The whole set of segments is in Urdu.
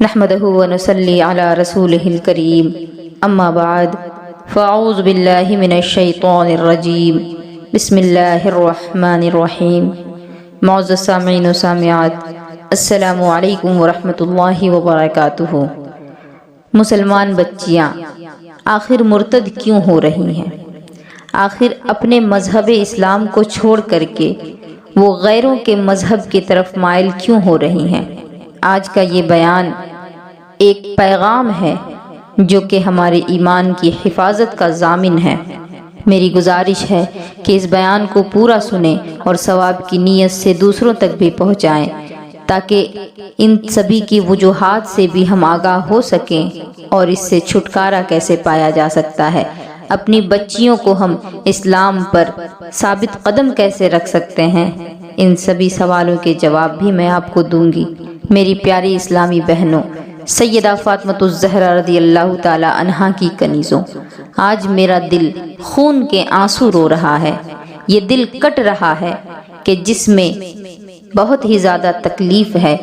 نحمده ونصلي على رسوله الكريم اما بعد فاعوذ بالله من الشیطان الرجیم بسم اللہ الرحمن الرحیم۔ معزز سامعین و سامعات، السلام علیکم ورحمۃ اللہ وبرکاتہ۔ مسلمان بچیاں آخر مرتد کیوں ہو رہی ہیں؟ آخر اپنے مذہب اسلام کو چھوڑ کر کے وہ غیروں کے مذہب کی طرف مائل کیوں ہو رہی ہیں؟ آج کا یہ بیان ایک پیغام ہے جو کہ ہمارے ایمان کی حفاظت کا ضامن ہے۔ میری گزارش ہے کہ اس بیان کو پورا سنیں اور ثواب کی نیت سے دوسروں تک بھی پہنچائیں، تاکہ ان سبھی کی وجوہات سے بھی ہم آگاہ ہو سکیں اور اس سے چھٹکارا کیسے پایا جا سکتا ہے، اپنی بچیوں کو ہم اسلام پر ثابت قدم کیسے رکھ سکتے ہیں۔ ان سبھی سوالوں کے جواب بھی میں آپ کو دوں گی۔ میری پیاری اسلامی بہنوں، سیدہ فاطمہ الزہرا رضی اللہ تعالی عنہا کی کنیزوں، آج میرا دل خون کے آنسو رو رہا ہے۔ یہ دل کٹ رہا ہے کہ جس میں بہت ہی زیادہ تکلیف ہے۔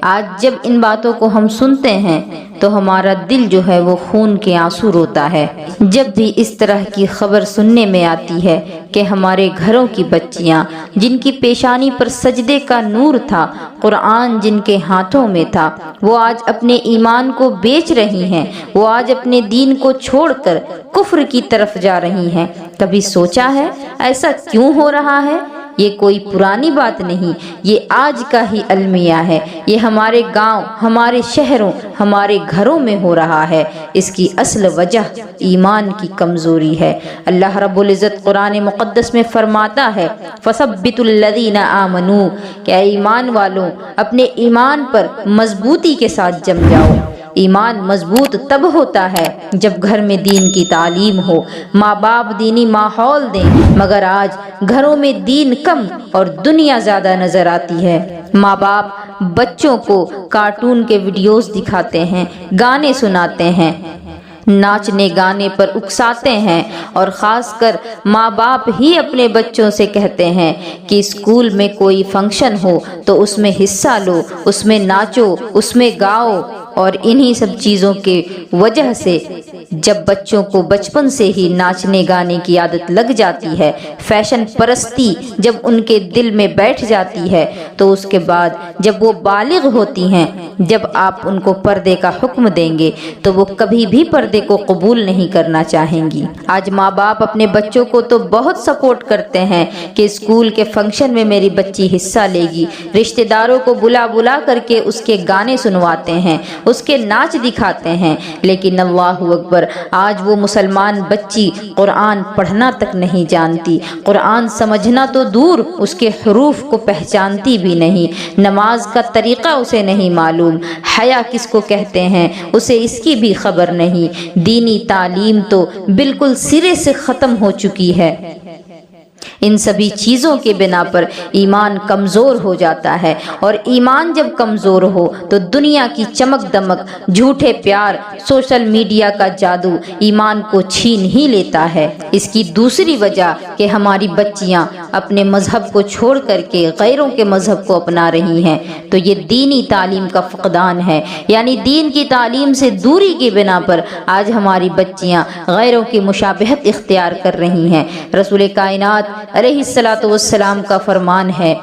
آج جب ان باتوں کو ہم سنتے ہیں تو ہمارا دل جو ہے وہ خون کے آنسو روتا ہے۔ جب بھی اس طرح کی خبر سننے میں آتی ہے کہ ہمارے گھروں کی بچیاں جن کی پیشانی پر سجدے کا نور تھا، قرآن جن کے ہاتھوں میں تھا، وہ آج اپنے ایمان کو بیچ رہی ہیں، وہ آج اپنے دین کو چھوڑ کر کفر کی طرف جا رہی ہیں، کبھی سوچا ہے ایسا کیوں ہو رہا ہے؟ یہ کوئی پرانی بات نہیں، یہ آج کا ہی المیہ ہے۔ یہ ہمارے گاؤں، ہمارے شہروں، ہمارے گھروں میں ہو رہا ہے۔ اس کی اصل وجہ ایمان کی کمزوری ہے۔ اللہ رب العزت قرآن مقدس میں فرماتا ہے فَثَبِّتُوا الَّذِينَ آمَنُوا، کہ اے ایمان والوں اپنے ایمان پر مضبوطی کے ساتھ جم جاؤ۔ ایمان مضبوط تب ہوتا ہے جب گھر میں دین کی تعلیم ہو، ماں باپ دینی ماحول دیں، مگر آج گھروں میں دین کم اور دنیا زیادہ نظر آتی ہے۔ ماں باپ بچوں کو کارٹون کے ویڈیوز دکھاتے ہیں، گانے سناتے ہیں، ناچنے گانے پر اکساتے ہیں، اور خاص کر ماں باپ ہی اپنے بچوں سے کہتے ہیں کہ اسکول میں کوئی فنکشن ہو تو اس میں حصہ لو، اس میں ناچو، اس میں گاؤ۔ اور انہی سب چیزوں کے وجہ سے جب بچوں کو بچپن سے ہی ناچنے گانے کی عادت لگ جاتی ہے، فیشن پرستی جب ان کے دل میں بیٹھ جاتی ہے، تو اس کے بعد جب وہ بالغ ہوتی ہیں، جب آپ ان کو پردے کا حکم دیں گے تو وہ کبھی بھی پردے کو قبول نہیں کرنا چاہیں گی۔ آج ماں باپ اپنے بچوں کو تو بہت سپورٹ کرتے ہیں کہ اسکول کے فنکشن میں میری بچی حصہ لے گی، رشتہ داروں کو بلا بلا کر کے اس کے گانے سنواتے ہیں، اس کے ناچ دکھاتے ہیں، لیکن اللہ اکبر، آج وہ مسلمان بچی قرآن پڑھنا تک نہیں جانتی، قرآن سمجھنا تو دور، اس کے حروف کو پہچانتی بھی نہیں، نماز کا طریقہ اسے نہیں معلوم، حیا کس کو کہتے ہیں اسے اس کی بھی خبر نہیں، دینی تعلیم تو بالکل سرے سے ختم ہو چکی ہے۔ ان سبھی چیزوں کے بنا پر ایمان کمزور ہو جاتا ہے، اور ایمان جب کمزور ہو تو دنیا کی چمک دمک، جھوٹے پیار، سوشل میڈیا کا جادو ایمان کو چھین ہی لیتا ہے۔ اس کی دوسری وجہ کہ ہماری بچیاں اپنے مذہب کو چھوڑ کر کے غیروں کے مذہب کو اپنا رہی ہیں، تو یہ دینی تعلیم کا فقدان ہے، یعنی دین کی تعلیم سے دوری کی بنا پر آج ہماری بچیاں غیروں کی مشابہت اختیار کر رہی ہیں۔ رسول کائنات علیہ الصلوۃ والسلام کا فرمان ہے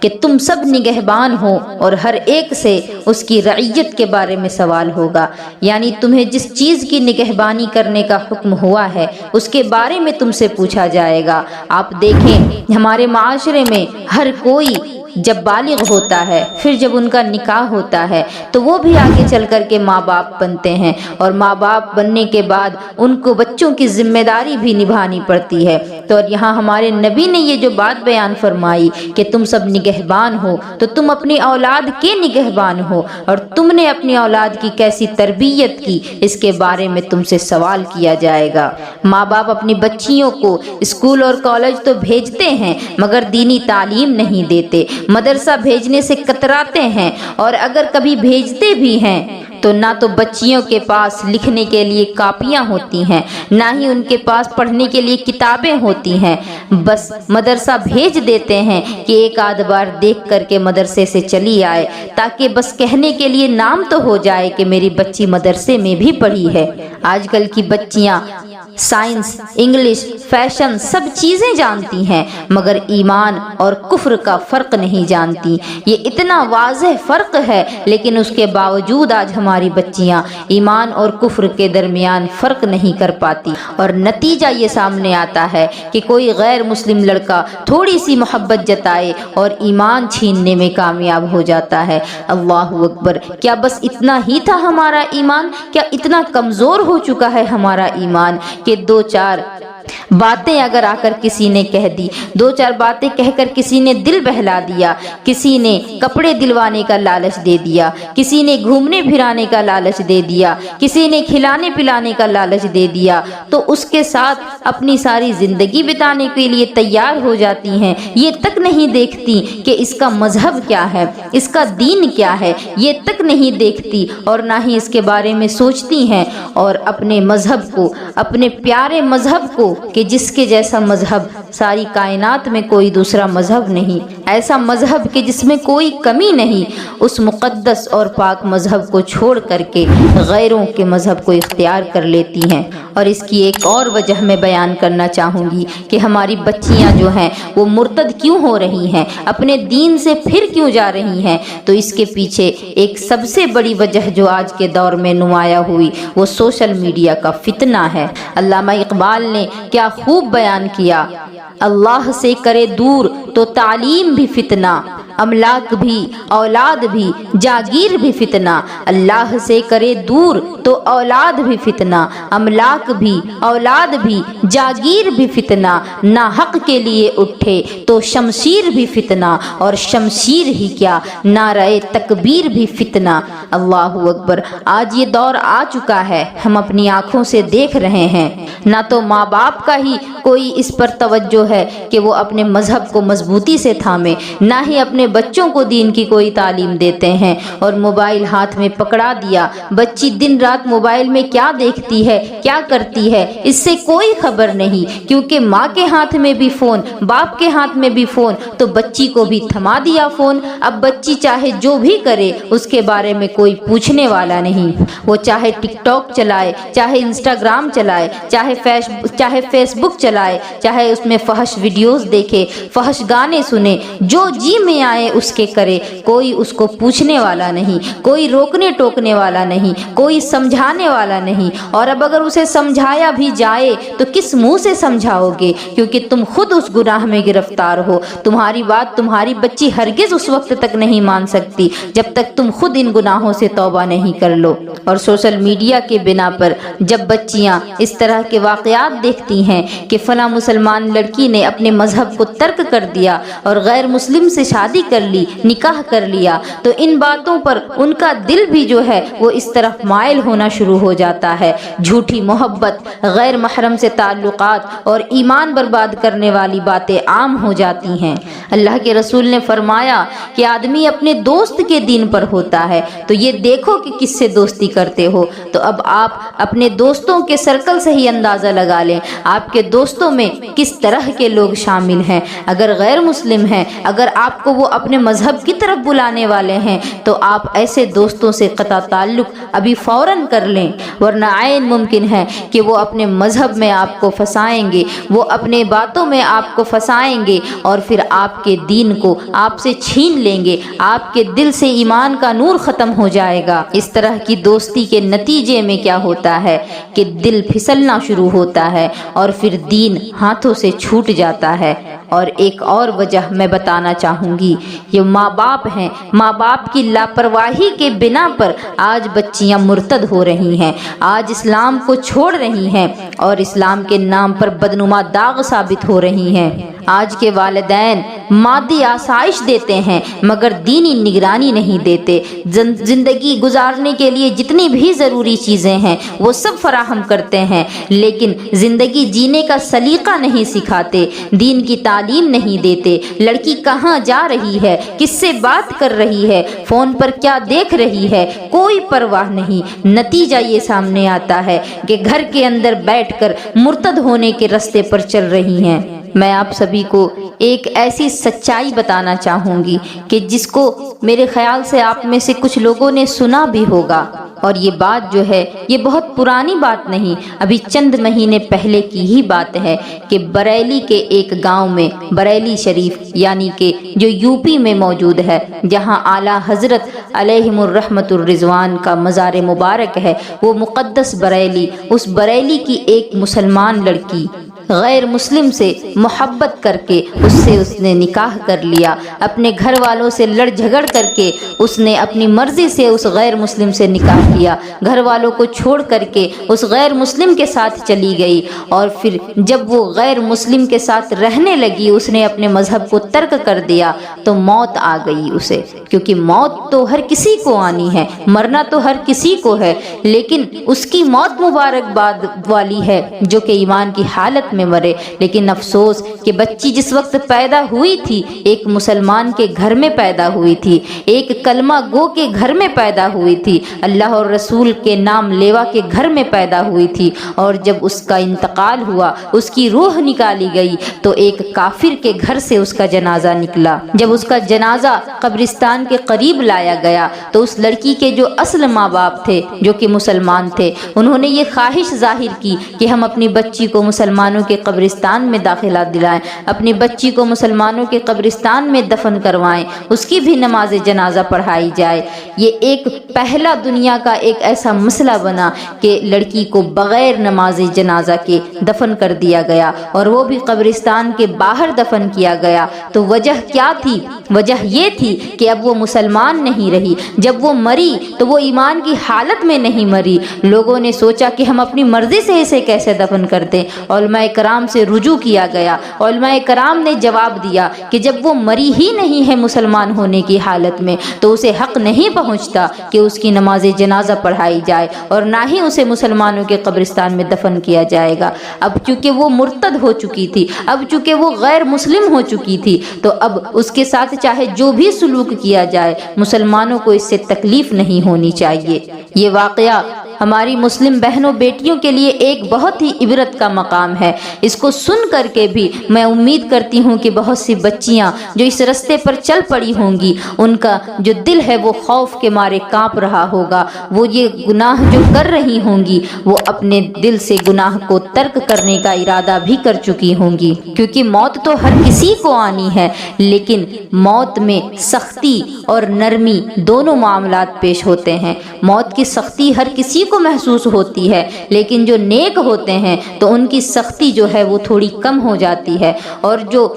کہ تم سب نگہبان ہو اور ہر ایک سے اس کی رعیت کے بارے میں سوال ہوگا، یعنی تمہیں جس چیز کی نگہبانی کرنے کا حکم ہوا ہے اس کے بارے میں تم سے پوچھا جائے گا۔ آپ دیکھیں ہمارے معاشرے میں ہر کوئی جب بالغ ہوتا ہے، پھر جب ان کا نکاح ہوتا ہے تو وہ بھی آگے چل کر کے ماں باپ بنتے ہیں، اور ماں باپ بننے کے بعد ان کو بچوں کی ذمہ داری بھی نبھانی پڑتی ہے۔ تو یہاں ہمارے نبی نے یہ جو بات بیان فرمائی کہ تم سب نگہبان ہو، تو تم اپنی اولاد کے نگہبان ہو، اور تم نے اپنی اولاد کی کیسی تربیت کی اس کے بارے میں تم سے سوال کیا جائے گا۔ ماں باپ اپنی بچیوں کو اسکول اور کالج تو بھیجتے ہیں مگر دینی تعلیم نہیں دیتے، مدرسہ بھیجنے سے کتراتے ہیں، اور اگر کبھی بھیجتے بھی ہیں تو نہ تو بچیوں کے پاس لکھنے کے لیے کاپیاں ہوتی ہیں، نہ ہی ان کے پاس پڑھنے کے لیے کتابیں ہوتی ہیں۔ بس مدرسہ بھیج دیتے ہیں کہ ایک آدھ بار دیکھ کر کے مدرسے سے چلی آئے، تاکہ بس کہنے کے لیے نام تو ہو جائے کہ میری بچی مدرسے میں بھی پڑھی ہے۔ آج کل کی بچیاں سائنس، انگلش، فیشن سب چیزیں جانتی ہیں، مگر ایمان اور کفر کا فرق نہیں جانتی۔ یہ اتنا واضح فرق ہے، لیکن اس کے باوجود آج ہماری بچیاں ایمان اور کفر کے درمیان فرق نہیں کر پاتی، اور نتیجہ یہ سامنے آتا ہے کہ کوئی غیر مسلم لڑکا تھوڑی سی محبت جتائے اور ایمان چھیننے میں کامیاب ہو جاتا ہے۔ اللہ اکبر! کیا بس اتنا ہی تھا ہمارا ایمان؟ کیا اتنا کمزور ہو چکا ہے ہمارا ایمان کہ دو چار باتیں اگر آ کر کسی نے کہہ دی، دو چار باتیں کہہ کر کسی نے دل بہلا دیا، کسی نے کپڑے دلوانے کا لالچ دے دیا، کسی نے گھومنے پھرانے کا لالچ دے دیا، کسی نے کھلانے پلانے کا لالچ دے دیا، تو اس کے ساتھ اپنی ساری زندگی بتانے کے لیے تیار ہو جاتی ہیں۔ یہ تک نہیں دیکھتی کہ اس کا مذہب کیا ہے، اس کا دین کیا ہے، یہ تک نہیں دیکھتی، اور نہ ہی اس کے بارے میں سوچتی ہیں، اور اپنے مذہب کو، اپنے پیارے مذہب کو، کہ جس کے جیسا مذہب ساری کائنات میں کوئی دوسرا مذہب نہیں، ایسا مذہب کہ جس میں کوئی کمی نہیں، اس مقدس اور پاک مذہب کو چھوڑ کر کے غیروں کے مذہب کو اختیار کر لیتی ہیں۔ اور اس کی ایک اور وجہ میں بیان کرنا چاہوں گی کہ ہماری بچیاں جو ہیں وہ مرتد کیوں ہو رہی ہیں، اپنے دین سے پھر کیوں جا رہی ہیں۔ تو اس کے پیچھے ایک سب سے بڑی وجہ جو آج کے دور میں نمایاں ہوئی، وہ سوشل میڈیا کا فتنہ ہے۔ علامہ اقبال نے کیا خوب بیان کیا، اللہ سے کرے دور تو تعلیم بھی فتنہ، املاک بھی، اولاد بھی، جاگیر بھی فتنہ۔ اللہ سے کرے دور تو اولاد بھی فتنہ، املاک بھی، اولاد بھی، جاگیر بھی فتنہ۔ نہ حق کے لیے اٹھے تو شمشیر بھی فتنہ، اور شمشیر ہی کیا نعرہ تکبیر بھی فتنہ۔ اللہ اکبر! آج یہ دور آ چکا ہے، ہم اپنی آنکھوں سے دیکھ رہے ہیں، نہ تو ماں باپ کا ہی کوئی اس پر توجہ ہے کہ وہ اپنے مذہب کو مضبوطی سے تھامے، نہ ہی اپنے بچوں کو دین کی کوئی تعلیم دیتے ہیں، اور موبائل ہاتھ میں پکڑا دیا۔ بچی دن رات موبائل میں کیا دیکھتی ہے، کیا کرتی ہے، اس سے کوئی خبر نہیں، کیونکہ ماں کے ہاتھ میں بھی فون، باپ کے ہاتھ میں بھی فون، تو بچی کو بھی تھما دیا فون۔ اب بچی چاہے جو بھی کرے، اس کے بارے میں کوئی پوچھنے والا نہیں۔ وہ چاہے ٹک ٹاک چلائے، چاہے انسٹاگرام چلائے، چاہے فیس بک چلائے، چاہے اس میں فحش ویڈیوز دیکھے، فحش گانے سنے، جو جی میں آئے اس کے کرے، کوئی اس کو پوچھنے والا نہیں، کوئی روکنے ٹوکنے والا نہیں، کوئی سمجھانے والا نہیں۔ اور اب اگر اسے سمجھایا بھی جائے تو کس منہ سے سمجھاؤ گے، کیونکہ تم خود اس گناہ میں گرفتار ہو۔ تمہاری بات تمہاری بچی ہرگز اس وقت تک نہیں مان سکتی جب تک تم خود ان گناہوں سے توبہ نہیں کر لو۔ اور سوشل میڈیا کے بنا پر جب بچیاں اس طرح کے واقعات دیکھتی ہیں کہ فلاں مسلمان لڑکی نے اپنے مذہب کو ترک کر دیا اور غیر مسلم سے شادی کر لی، نکاح کر لیا، تو ان باتوں پر ان کا دل بھی جو ہے وہ اس طرف مائل ہونا شروع ہو جاتا ہے۔ جھوٹی محبت، غیر محرم سے تعلقات اور ایمان برباد کرنے والی باتیں عام ہو جاتی ہیں۔ اللہ کے رسول نے فرمایا کہ آدمی اپنے دوست کے دین پر ہوتا ہے، تو یہ دیکھو کہ کس سے دوستی کرتے ہو۔ تو اب آپ اپنے دوستوں کے سرکل سے ہی اندازہ لگا لیں، آپ کے دوستوں میں کس طرح کے لوگ شامل ہیں۔ اگر غیر مسلم ہیں، اگر آپ کو وہ اپنے مذہب کی طرف بلانے والے ہیں، تو آپ ایسے دوستوں سے قطع تعلق ابھی فوراً کر لیں، ورنہ عین ممکن ہے کہ وہ اپنے مذہب میں آپ کو پھنسائیں گے، وہ اپنے باتوں میں آپ کو پھنسائیں گے، اور پھر آپ کے دین کو آپ سے چھین لیں گے، آپ کے دل سے ایمان کا نور ختم ہو جائے گا۔ اس طرح کی دوستی کے نتیجے میں کیا ہوتا ہے کہ دل پھسلنا شروع ہوتا ہے، اور پھر دین ہاتھوں سے چھوٹ جاتا ہے۔ اور ایک اور وجہ میں بتانا چاہوں گی، یہ ماں باپ ہیں، ماں باپ کی لاپرواہی کے بنا پر آج بچیاں مرتد ہو رہی ہیں، آج اسلام کو چھوڑ رہی ہیں، اور اسلام کے نام پر بدنما داغ ثابت ہو رہی ہیں۔ آج کے والدین مادی آسائش دیتے ہیں مگر دینی نگرانی نہیں دیتے۔ زندگی گزارنے کے لیے جتنی بھی ضروری چیزیں ہیں وہ سب فراہم کرتے ہیں، لیکن زندگی جینے کا سلیقہ نہیں سکھاتے، دین کی تعلیم نہیں دیتے۔ لڑکی کہاں جا رہی ہے، کس سے بات کر رہی ہے، فون پر کیا دیکھ رہی ہے، کوئی پرواہ نہیں۔ نتیجہ یہ سامنے آتا ہے کہ گھر کے اندر بیٹھ کر مرتد ہونے کے راستے پر چل رہی ہیں۔ میں آپ سبھی کو ایک ایسی سچائی بتانا چاہوں گی کہ جس کو میرے خیال سے آپ میں سے کچھ لوگوں نے سنا بھی ہوگا، اور یہ بات جو ہے یہ بہت پرانی بات نہیں، ابھی چند مہینے پہلے کی ہی بات ہے کہ بریلی کے ایک گاؤں میں، بریلی شریف یعنی کہ جو یوپی میں موجود ہے، جہاں اعلیٰ حضرت علیہم الرحمت الرضوان کا مزار مبارک ہے، وہ مقدس بریلی، اس بریلی کی ایک مسلمان لڑکی غیر مسلم سے محبت کر کے اس نے نکاح کر لیا۔ اپنے گھر والوں سے لڑ جھگڑ کر کے اس نے اپنی مرضی سے اس غیر مسلم سے نکاح کیا، گھر والوں کو چھوڑ کر کے اس غیر مسلم کے ساتھ چلی گئی، اور پھر جب وہ غیر مسلم کے ساتھ رہنے لگی، اس نے اپنے مذہب کو ترک کر دیا تو موت آ گئی اسے، کیونکہ موت تو ہر کسی کو آنی ہے، مرنا تو ہر کسی کو ہے، لیکن اس کی موت مبارکباد والی ہے جو کہ ایمان کی حالت میں مرے۔ لیکن افسوس کہ بچی جس وقت پیدا ہوئی تھی ایک مسلمان کے گھر میں پیدا ہوئی تھی، ایک کلمہ گو کے گھر میں پیدا ہوئی تھی، اللہ اور رسول کے نام لیوا کے گھر میں پیدا ہوئی تھی، اور جب اس کا انتقال ہوا، اس کی روح نکالی گئی تو ایک کافر کے گھر سے اس کا جنازہ نکلا۔ جب اس کا جنازہ قبرستان کے قریب لایا گیا تو اس لڑکی کے جو اصل ماں باپ تھے جو کہ مسلمان تھے، انہوں نے یہ خواہش ظاہر کی کہ ہم اپنی بچی کو مسلمانوں کے قبرستان میں داخلہ دلائیں، اپنی بچی کو مسلمانوں کے قبرستان میں دفن کروائیں، اس کی بھی نماز جنازہ پڑھائی جائے۔ یہ ایک پہلا دنیا کا ایک ایسا مسئلہ بنا کہ لڑکی کو بغیر نماز جنازہ کے دفن کر دیا گیا، اور وہ بھی قبرستان کے باہر دفن کیا گیا۔ تو وجہ کیا تھی؟ وجہ یہ تھی کہ اب وہ مسلمان نہیں رہی، جب وہ مری تو وہ ایمان کی حالت میں نہیں مری۔ لوگوں نے سوچا کہ ہم اپنی مرضی سے اسے کیسے دفن کر دیں، علماء کرام سے رجوع کیا گیا، علماء کرام نے جواب دیا کہ جب وہ مری ہی نہیں ہے مسلمان ہونے کی حالت میں تو اسے حق نہیں پہنچتا کہ اس کی نماز جنازہ پڑھائی جائے، اور نہ ہی اسے مسلمانوں کے قبرستان میں دفن کیا جائے گا۔ اب چونکہ وہ مرتد ہو چکی تھی، اب چونکہ وہ غیر مسلم ہو چکی تھی، تو اب اس کے ساتھ چاہے جو بھی سلوک کیا جائے مسلمانوں کو اس سے تکلیف نہیں ہونی چاہیے۔ یہ واقعہ ہماری مسلم بہنوں بیٹیوں کے لیے ایک بہت ہی عبرت کا مقام ہے۔ اس کو سن کر کے بھی میں امید کرتی ہوں کہ بہت سی بچیاں جو اس راستے پر چل پڑی ہوں گی، ان کا جو دل ہے وہ خوف کے مارے کانپ رہا ہوگا، وہ یہ گناہ جو کر رہی ہوں گی وہ اپنے دل سے گناہ کو ترک کرنے کا ارادہ بھی کر چکی ہوں گی، کیونکہ موت تو ہر کسی کو آنی ہے، لیکن موت میں سختی اور نرمی دونوں معاملات پیش ہوتے ہیں۔ موت کی سختی ہر کسی کو محسوس ہوتی ہے، لیکن جو نیک ہوتے ہیں تو ان کی سختی جو ہے وہ تھوڑی کم ہو جاتی ہے، اور جو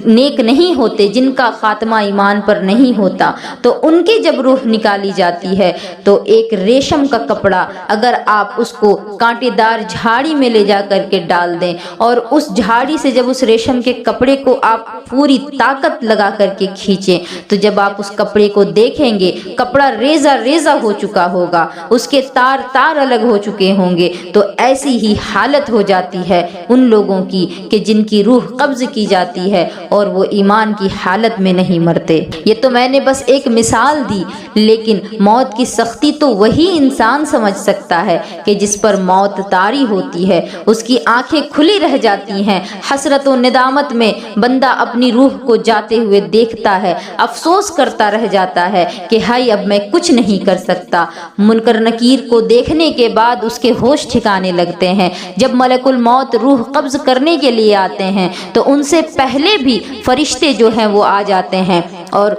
نیک نہیں ہوتے، جن کا خاتمہ ایمان پر نہیں ہوتا، تو ان کی جب روح نکالی جاتی ہے تو ایک ریشم کا کپڑا اگر آپ اس کو کانٹے دار جھاڑی میں لے جا کر کے ڈال دیں، اور اس جھاڑی سے جب اس ریشم کے کپڑے کو آپ پوری طاقت لگا کر کے کھینچیں تو جب آپ اس کپڑے کو دیکھیں گے کپڑا ریزہ ریزہ ہو چکا ہوگا، اس کے تار تار الگ ہو چکے ہوں گے۔ تو ایسی ہی حالت ہو جاتی ہے ان لوگوں کی کہ جن کی روح قبض کی جاتی ہے اور وہ ایمان کی حالت میں نہیں مرتے۔ یہ تو میں نے بس ایک مثال دی، لیکن موت کی سختی تو وہی انسان سمجھ سکتا ہے کہ جس پر موت طاری ہوتی ہے، اس کی آنکھیں کھلی رہ جاتی ہیں، حسرت و ندامت میں بندہ اپنی روح کو جاتے ہوئے دیکھتا ہے، افسوس کرتا رہ جاتا ہے کہ ہائی اب میں کچھ نہیں کر سکتا۔ منکر نکیر کو دیکھنے کے بعد اس کے ہوش ٹھکانے لگتے ہیں۔ جب ملک الموت روح قبض کرنے کے لیے آتے ہیں تو ان سے پہلے بھی فرشتے جو ہیں وہ آ جاتے ہیں، اور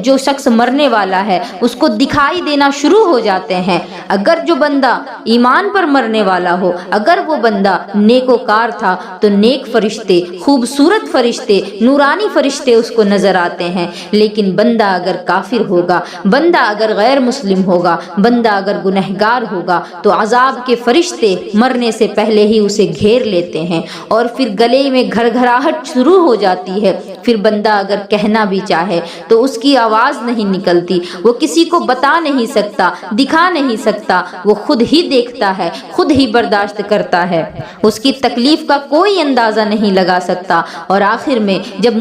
جو شخص مرنے والا ہے اس کو دکھائی دینا شروع ہو جاتے ہیں۔ اگر جو بندہ ایمان پر مرنے والا ہو، اگر وہ بندہ نیکوکار تھا تو نیک فرشتے، خوبصورت فرشتے، نورانی فرشتے اس کو نظر آتے ہیں۔ لیکن بندہ اگر کافر ہوگا، بندہ اگر غیر مسلم ہوگا، بندہ اگر گنہگار ہوگا تو عذاب کے فرشتے مرنے سے پہلے ہی اسے گھیر لیتے ہیں اور پھر گلے میں گھرگھراہٹ شروع ہو جاتی ہے۔ پھر بندہ اگر کہنا بھی چاہے تو اس کی آواز نہیں نکلتی، وہ کسی کو بتا نہیں سکتا، دکھا نہیں سکتا، وہ خود ہی دیکھتا ہے، خود ہی برداشت کرتا ہے، اس کی تکلیف کا کوئی اندازہ نہیں لگا سکتا۔ اور آخر میں جب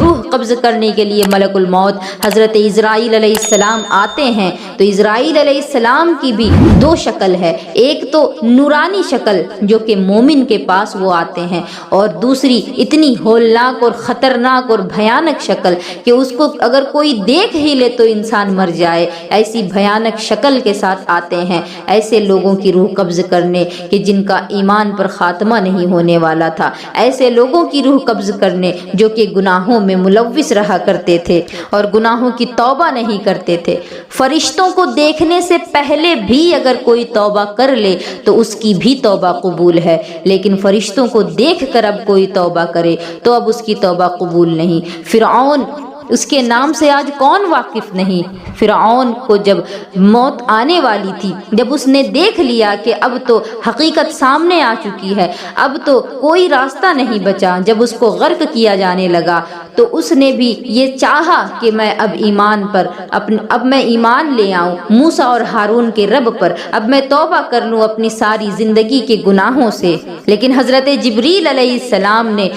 روح قبض کرنے کے لیے ملک الموت حضرت اسرائیل علیہ السلام آتے ہیں تو اسرائیل علیہ السلام کی بھی دو شکل ہے، ایک تو نورانی شکل جو کہ مومن کے پاس وہ آتے ہیں، اور دوسری اتنی ہولناک اور خطرناک اور بھیانک شکل کہ اس کو اگر کوئی دیکھ ہی لے تو انسان مر جائے، ایسی بھیانک شکل کے ساتھ آتے ہیں ایسے لوگوں کی روح قبض کرنے کہ جن کا ایمان پر خاتمہ نہیں ہونے والا تھا، ایسے لوگوں کی روح قبض کرنے جو کہ گناہوں میں ملوث رہا کرتے تھے اور گناہوں کی توبہ نہیں کرتے تھے۔ فرشتوں کو دیکھنے سے پہلے بھی اگر کوئی توبہ کر لے تو اس کی بھی توبہ قبول ہے، لیکن فرشتوں کو دیکھ کر اب کوئی توبہ کرے تو اب اس کی توبہ قبول نہیں۔ فرعون، اس کے نام سے آج کون واقف نہیں؟ فرعون کو جب موت آنے والی تھی، جب اس نے دیکھ لیا کہ اب تو حقیقت سامنے آ چکی ہے، اب تو کوئی راستہ نہیں بچا، جب اس کو غرق کیا جانے لگا تو اس نے بھی یہ چاہا کہ میں اب میں ایمان لے آؤں موسیٰ اور ہارون کے رب پر، اب میں توبہ کر لوں اپنی ساری زندگی کے گناہوں سے۔ لیکن حضرت جبریل علیہ السلام نے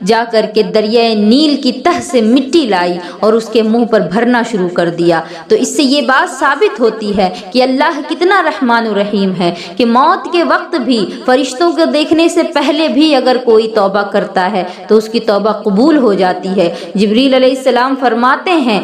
جا کر کے دریائے نیل کی تہ سے مٹی لائی اور اس کے منہ پر بھرنا شروع کر دیا۔ تو اس سے یہ بات ثابت ہوتی ہے کہ اللہ کتنا رحمان و رحیم ہے کہ موت کے وقت بھی فرشتوں کو دیکھنے سے پہلے بھی اگر کوئی توبہ کرتا ہے تو اس کی توبہ قبول ہو جاتی ہے۔ جبریل علیہ السلام فرماتے ہیں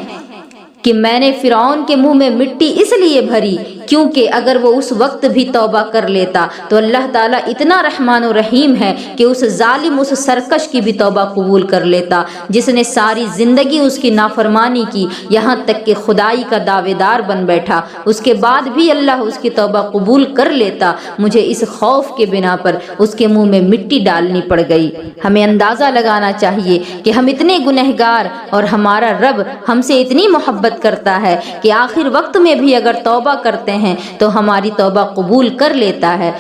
کہ میں نے فرعون کے منہ میں مٹی اس لیے بھری کیونکہ اگر وہ اس وقت بھی توبہ کر لیتا تو اللہ تعالیٰ اتنا رحمان و رحیم ہے کہ اس ظالم، اس سرکش کی بھی توبہ قبول کر لیتا جس نے ساری زندگی اس کی نافرمانی کی، یہاں تک کہ خدائی کا دعوے دار بن بیٹھا، اس کے بعد بھی اللہ اس کی توبہ قبول کر لیتا۔ مجھے اس خوف کے بنا پر اس کے منہ میں مٹی ڈالنی پڑ گئی۔ ہمیں اندازہ لگانا چاہیے کہ ہم اتنے گنہگار اور ہمارا رب ہم سے اتنی محبت کرتا ہے کہ آخر وقت میں بھی اگر توبہ کرتے ہیں تو ہماری توبہ قبول کر لیتا ہے۔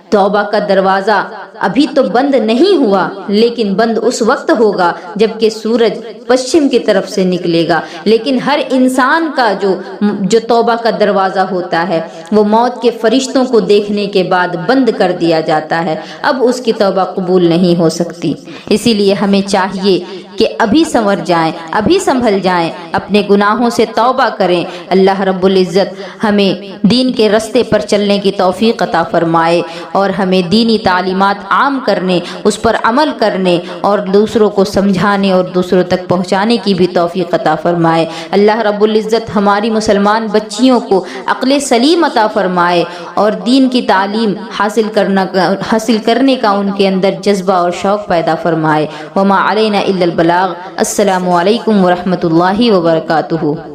توبہ کا دروازہ ابھی تو بند نہیں ہوا، لیکن بند اس وقت ہوگا جب کہ سورج پشچم کی طرف سے نکلے گا۔ لیکن ہر انسان کا جو توبہ کا دروازہ ہوتا ہے وہ موت کے فرشتوں کو دیکھنے کے بعد بند کر دیا جاتا ہے، اب اس کی توبہ قبول نہیں ہو سکتی۔ اسی لیے ہمیں چاہیے کہ ابھی سنور جائیں، ابھی سنبھل جائیں، اپنے گناہوں سے توبہ کریں۔ اللہ رب العزت ہمیں دین کے رستے پر چلنے کی توفیق عطا فرمائے اور ہمیں دینی تعلیمات عام کرنے، اس پر عمل کرنے اور دوسروں کو سمجھانے اور دوسروں تک پہنچانے کی بھی توفیق عطا فرمائے۔ اللہ رب العزت ہماری مسلمان بچیوں کو عقل سلیم عطا فرمائے اور دین کی تعلیم حاصل کرنے کا ان کے اندر جذبہ اور شوق پیدا فرمائے۔ وما علینا الا البلاغ۔ السلام علیکم ورحمۃ اللہ وبرکاتہ۔